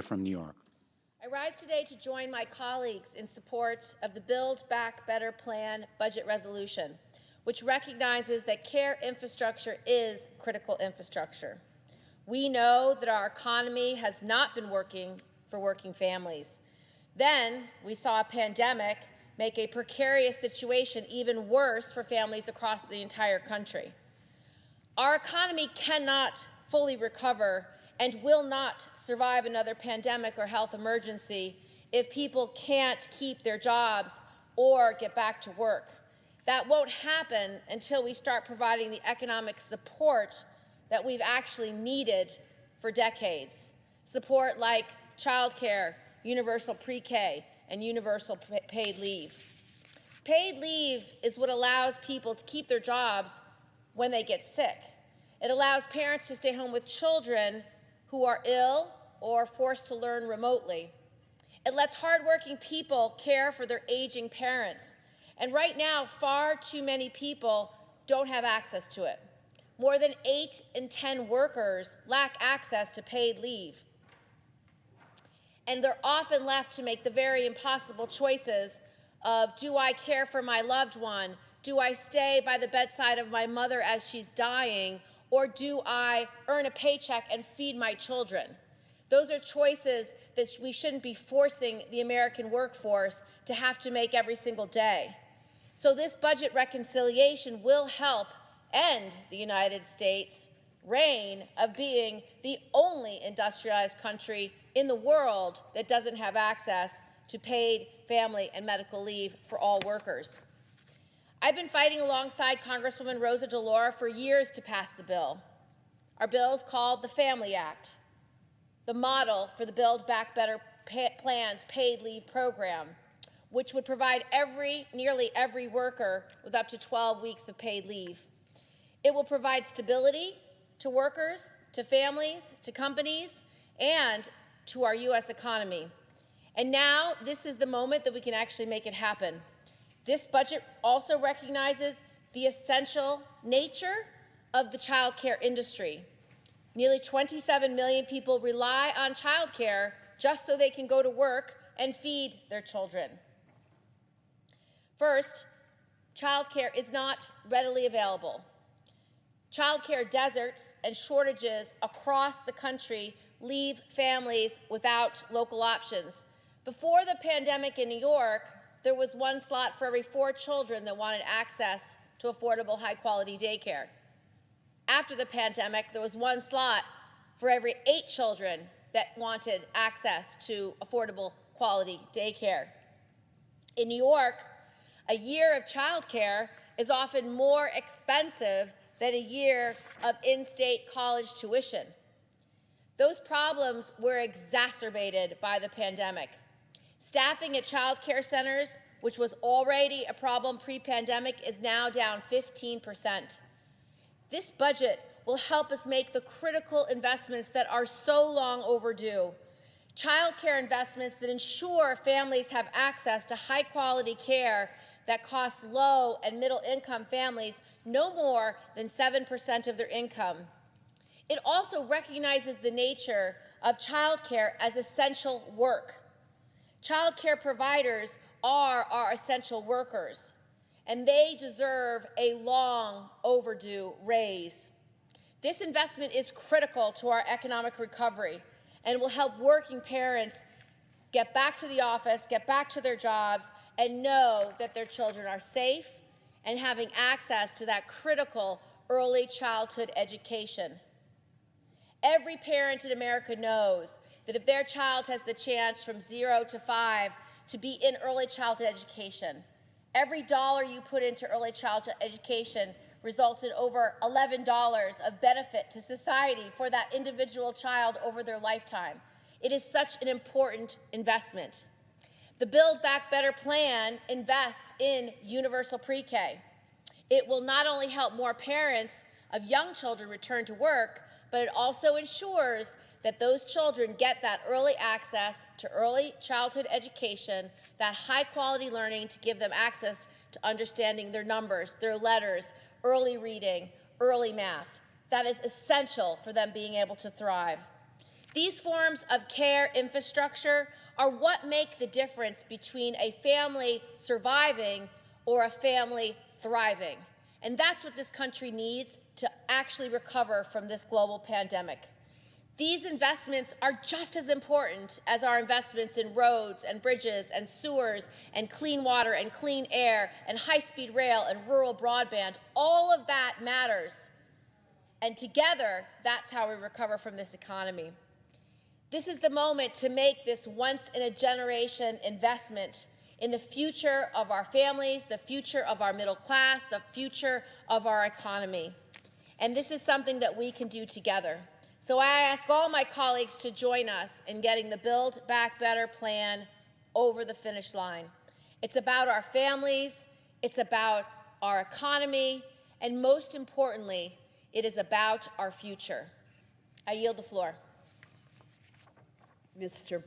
from New York. I rise today to join my colleagues in support of the Build Back Better Plan budget resolution, which recognizes that care infrastructure is critical infrastructure. We know that our economy has not been working for working families. Then we saw a pandemic make a precarious situation even worse for families across the entire country. Our economy cannot fully recover and will not survive another pandemic or health emergency if people can't keep their jobs or get back to work. That won't happen until we start providing the economic support that we've actually needed for decades. Support like childcare, universal pre-K, and universal paid leave. Paid leave is what allows people to keep their jobs when they get sick. It allows parents to stay home with children who are ill or forced to learn remotely. It lets hardworking people care for their aging parents. And right now, far too many people don't have access to it. More than 8 in 10 workers lack access to paid leave. And they're often left to make the very impossible choices of, do I care for my loved one? Do I stay by the bedside of my mother as she's dying? Or do I earn a paycheck and feed my children? Those are choices that we shouldn't be forcing the American workforce to have to make every single day. So this budget reconciliation will help end the United States' reign of being the only industrialized country in the world that doesn't have access to paid family and medical leave for all workers. I've been fighting alongside Congresswoman Rosa DeLauro for years to pass the bill. Our bill is called the Family Act, the model for the Build Back Better Plan's paid leave program, which would provide nearly every worker with up to 12 weeks of paid leave. It will provide stability to workers, to families, to companies, and to our U.S. economy. And now this is the moment that we can actually make it happen. This budget also recognizes the essential nature of the child care industry. Nearly 27 million people rely on child care just so they can go to work and feed their children. First, child care is not readily available. Child care deserts and shortages across the country leave families without local options. Before the pandemic in New York, there was 1 slot for every 4 children that wanted access to affordable, high-quality daycare. After the pandemic, there was 1 slot for every 8 children that wanted access to affordable, quality daycare. In New York, a year of child care is often more expensive than a year of in-state college tuition. Those problems were exacerbated by the pandemic. Staffing at child care centers, which was already a problem pre-pandemic, is now down 15%. This budget will help us make the critical investments that are so long overdue. Child care investments that ensure families have access to high-quality care that costs low and middle-income families no more than 7% of their income. It also recognizes the nature of child care as essential work. Child care providers are our essential workers, and they deserve a long overdue raise. This investment is critical to our economic recovery and will help working parents get back to the office, get back to their jobs, and know that their children are safe and having access to that critical early childhood education. Every parent in America knows that if their child has the chance from 0 to 5 to be in early childhood education, every dollar you put into early childhood education results in over $11 of benefit to society for that individual child over their lifetime. It is such an important investment. The Build Back Better plan invests in universal pre-K. It will not only help more parents of young children return to work, but it also ensures that those children get that early access to early childhood education, that high-quality learning to give them access to understanding their numbers, their letters, early reading, early math. That is essential for them being able to thrive. These forms of care infrastructure are what make the difference between a family surviving or a family thriving. And that's what this country needs to actually recover from this global pandemic. These investments are just as important as our investments in roads and bridges and sewers and clean water and clean air and high-speed rail and rural broadband. All of that matters. And together, that's how we recover from this economy. This is the moment to make this once-in-a-generation investment in the future of our families, the future of our middle class, the future of our economy. And this is something that we can do together. So I ask all my colleagues to join us in getting the Build Back Better plan over the finish line. It's about our families, it's about our economy, and most importantly, it is about our future. I yield the floor. Mr.